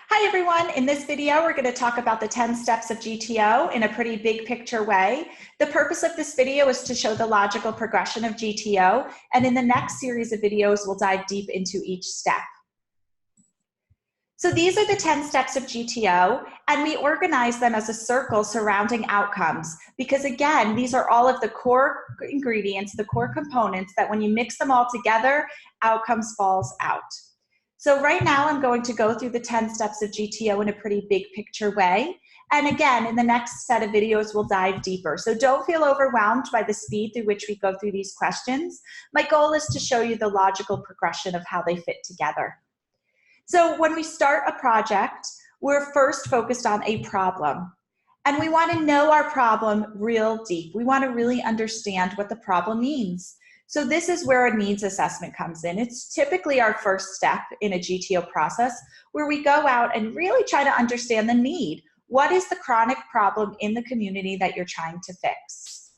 Hi everyone, in this video we're going to talk about the 10 steps of GTO in a pretty big picture way. The purpose of this video is to show the logical progression of GTO, and in the next series of videos we'll dive deep into each step. So these are the 10 steps of GTO, and we organize them as a circle surrounding outcomes because, again, these are all of the core ingredients, the core components that when you mix them all together, outcomes falls out. So right now I'm going to go through the 10 steps of GTO in a pretty big picture way. And again, in the next set of videos, we'll dive deeper. So don't feel overwhelmed by the speed through which we go through these questions. My goal is to show you the logical progression of how they fit together. So when we start a project, we're first focused on a problem. And we want to know our problem real deep. We want to really understand what the problem means. So this is where a needs assessment comes in. It's typically our first step in a GTO process where we go out and really try to understand the need. What is the chronic problem in the community that you're trying to fix?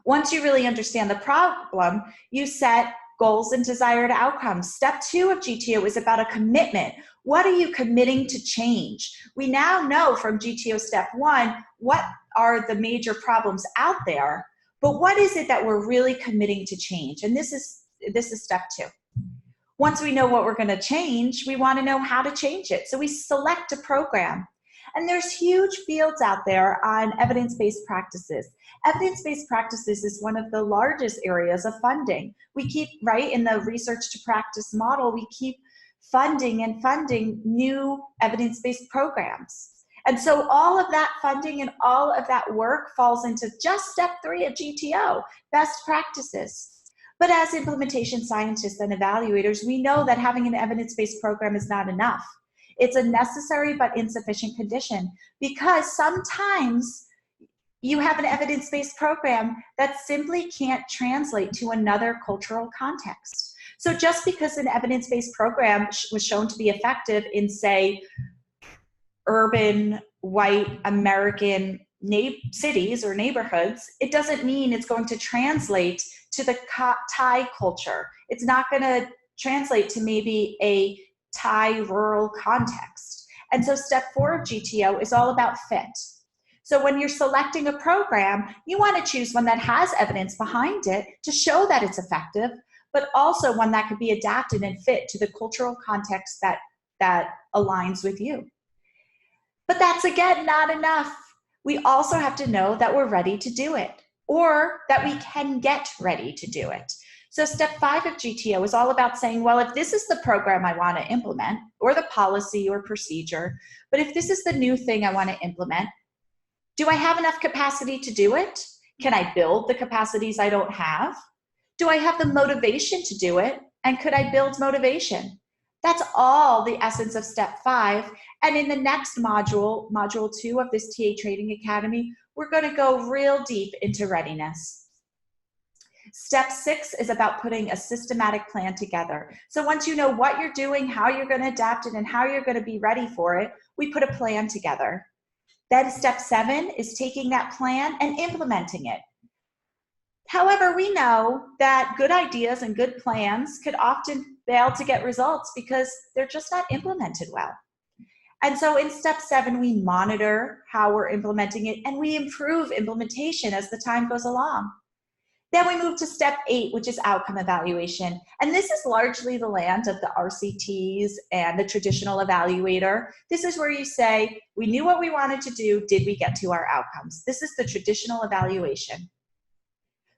Once you really understand the problem, you set goals and desired outcomes. Step 2 of GTO is about a commitment. What are you committing to change? We now know from GTO step 1 what are the major problems out there, but what is it that we're really committing to change? And this is step 2. Once we know what we're going to change, we want to know how to change it. So we select a program. And there's huge fields out there on evidence-based practices. Evidence-based practices is one of the largest areas of funding. We keep, right, in the research to practice model, we keep funding and funding new evidence-based programs. And so all of that funding and all of that work falls into just step 3 of GTO, best practices. But as implementation scientists and evaluators, we know that having an evidence-based program is not enough. It's a necessary but insufficient condition because sometimes you have an evidence-based program that simply can't translate to another cultural context. So just because an evidence-based program was shown to be effective in, say, urban, white, American cities or neighborhoods, it doesn't mean it's going to translate to the Thai culture. It's not going to translate to maybe a Thai rural context. And so step 4 of GTO is all about fit. So when you're selecting a program, you want to choose one that has evidence behind it to show that it's effective, but also one that could be adapted and fit to the cultural context that aligns with you. But that's, again, not enough. We also have to know that we're ready to do it, or that we can get ready to do it. So step 5 of GTO is all about saying, well, if this is the program I want to implement, or the policy or procedure, but if this is the new thing I want to implement, do I have enough capacity to do it? Can I build the capacities I don't have? Do I have the motivation to do it? And could I build motivation? That's all the essence of step 5. And in the next module, module 2 of this TA Training Academy, we're going to go real deep into readiness. Step 6 is about putting a systematic plan together. So once you know what you're doing, how you're going to adapt it, and how you're going to be ready for it, we put a plan together. Then step 7 is taking that plan and implementing it. However, we know that good ideas and good plans could often fail to get results because they're just not implemented well. And so in step 7, we monitor how we're implementing it, and we improve implementation as the time goes along. Then we move to step 8, which is outcome evaluation. And this is largely the land of the RCTs and the traditional evaluator. This is where you say, we knew what we wanted to do, did we get to our outcomes? This is the traditional evaluation.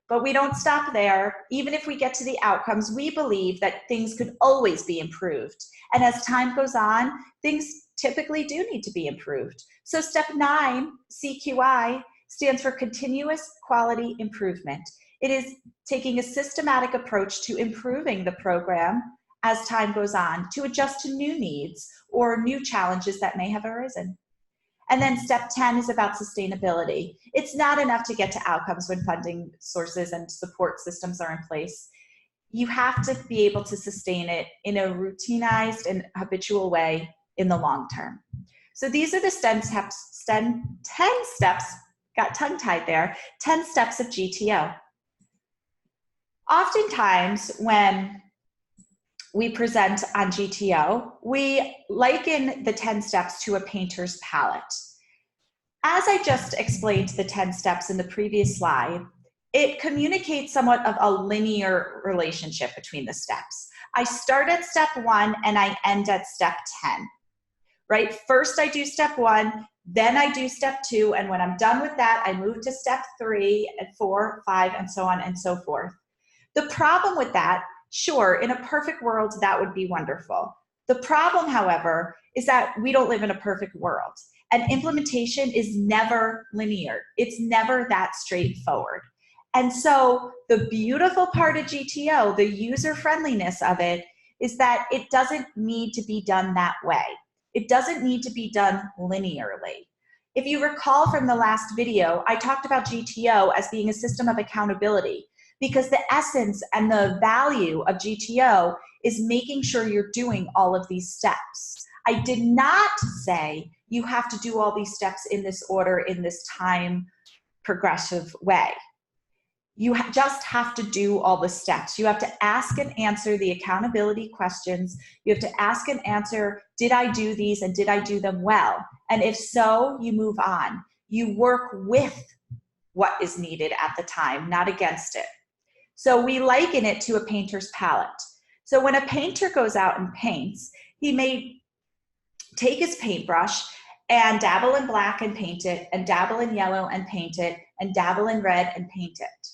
But we don't stop there. Even if we get to the outcomes, we believe that things could always be improved. And as time goes on, things typically do need to be improved. So step 9, CQI, stands for Continuous Quality Improvement. It is taking a systematic approach to improving the program as time goes on to adjust to new needs or new challenges that may have arisen. And then step 10 is about sustainability. It's not enough to get to outcomes when funding sources and support systems are in place. You have to be able to sustain it in a routinized and habitual way in the long term. So these are the 10 steps, got tongue-tied there, 10 steps of GTO. Oftentimes when we present on GTO, we liken the 10 steps to a painter's palette. As I just explained the 10 steps in the previous slide, it communicates somewhat of a linear relationship between the steps. I start at step 1 and I end at step 10, right? First I do step 1, then I do step 2, and when I'm done with that, I move to step 3 and 4, 5, and so on and so forth. The problem with that, sure, in a perfect world, that would be wonderful. The problem, however, is that we don't live in a perfect world, and implementation is never linear. It's never that straightforward. And so the beautiful part of GTO, the user friendliness of it, is that it doesn't need to be done that way. It doesn't need to be done linearly. If you recall from the last video, I talked about GTO as being a system of accountability, because the essence and the value of GTO is making sure you're doing all of these steps. I did not say you have to do all these steps in this order, in this time progressive way. You just have to do all the steps. You have to ask and answer the accountability questions. You have to ask and answer, did I do these and did I do them well? And if so, you move on. You work with what is needed at the time, not against it. So we liken it to a painter's palette. So when a painter goes out and paints, he may take his paintbrush and dabble in black and paint it, and dabble in yellow and paint it, and dabble in red and paint it.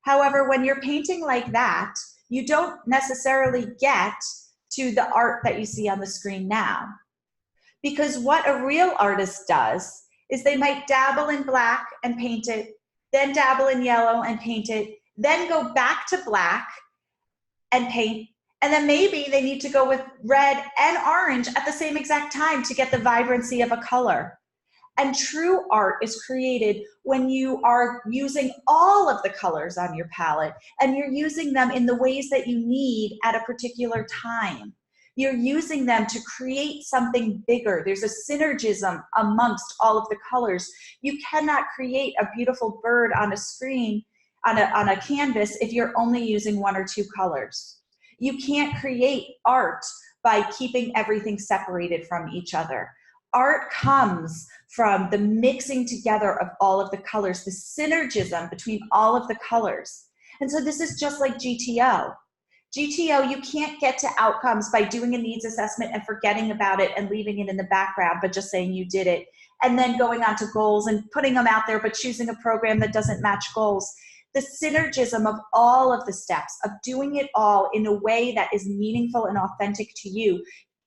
However, when you're painting like that, you don't necessarily get to the art that you see on the screen now. Because what a real artist does is they might dabble in black and paint it, then dabble in yellow and paint it, then go back to black and paint, and then maybe they need to go with red and orange at the same exact time to get the vibrancy of a color. And true art is created when you are using all of the colors on your palette, and you're using them in the ways that you need at a particular time. You're using them to create something bigger. There's a synergism amongst all of the colors. You cannot create a beautiful bird on a screen, on a canvas, if you're only using 1 or 2 colors. You can't create art by keeping everything separated from each other. Art comes from the mixing together of all of the colors, the synergism between all of the colors. And so this is just like GTO. GTO, you can't get to outcomes by doing a needs assessment and forgetting about it and leaving it in the background, but just saying you did it, and then going on to goals and putting them out there, but choosing a program that doesn't match goals. The synergism of all of the steps, of doing it all in a way that is meaningful and authentic to you,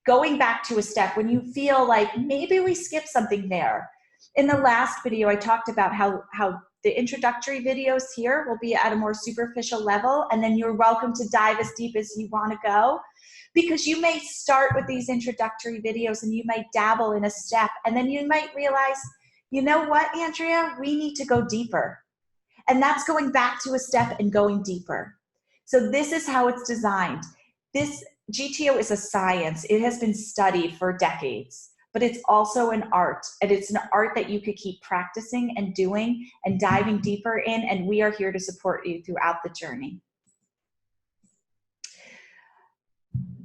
going back to a step when you feel like maybe we skipped something there. In the last video, I talked about how the introductory videos here will be at a more superficial level, and then you're welcome to dive as deep as you want to go, because you may start with these introductory videos and you might dabble in a step, and then you might realize, you know what, Andrea, we need to go deeper. And that's going back to a step and going deeper. So this is how it's designed. This GTO is a science. It has been studied for decades, but it's also an art, and it's an art that you could keep practicing and doing and diving deeper in, and we are here to support you throughout the journey.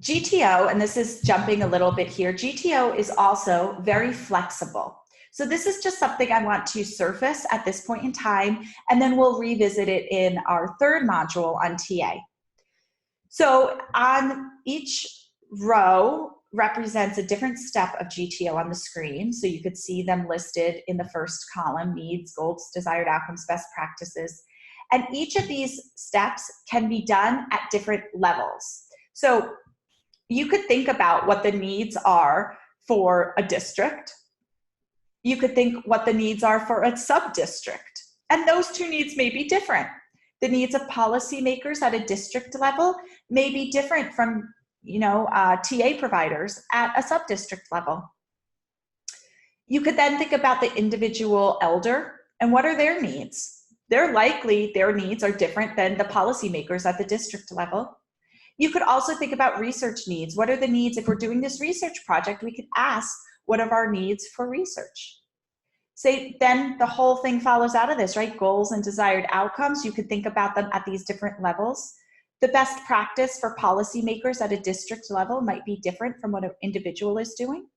GTO, and this is jumping a little bit here, GTO is also very flexible. So this is just something I want to surface at this point in time, and then we'll revisit it in our third module on TA. So on each row represents a different step of GTO on the screen. So you could see them listed in the first column: needs, goals, desired outcomes, best practices. And each of these steps can be done at different levels. So you could think about what the needs are for a district. You could think what the needs are for a sub-district. And those two needs may be different. The needs of policymakers at a district level may be different from TA providers at a sub-district level. You could then think about the individual elder and what are their needs. They're likely their needs are different than the policymakers at the district level. You could also think about research needs. What are the needs? If we're doing this research project, we could ask, what are our needs for research? Say, then the whole thing follows out of this, right? Goals and desired outcomes. You could think about them at these different levels. The best practice for policymakers at a district level might be different from what an individual is doing.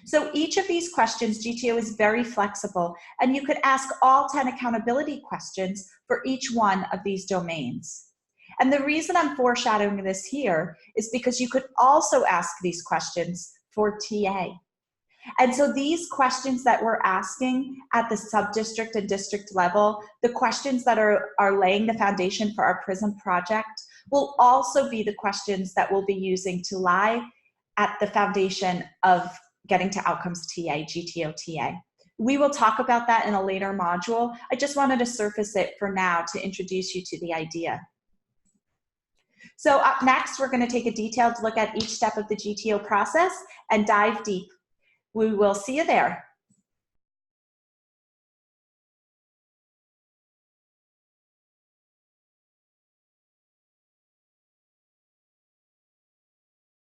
So each of these questions, GTO is very flexible, and you could ask all 10 accountability questions for each one of these domains. And the reason I'm foreshadowing this here is because you could also ask these questions for TA. And so these questions that we're asking at the sub-district and district level, the questions that are laying the foundation for our PRISM project, will also be the questions that we'll be using to lie at the foundation of getting to outcomes TA, GTO TA. We will talk about that in a later module. I just wanted to surface it for now to introduce you to the idea. So up next, we're going to take a detailed look at each step of the GTO process and dive deep. We will see you there.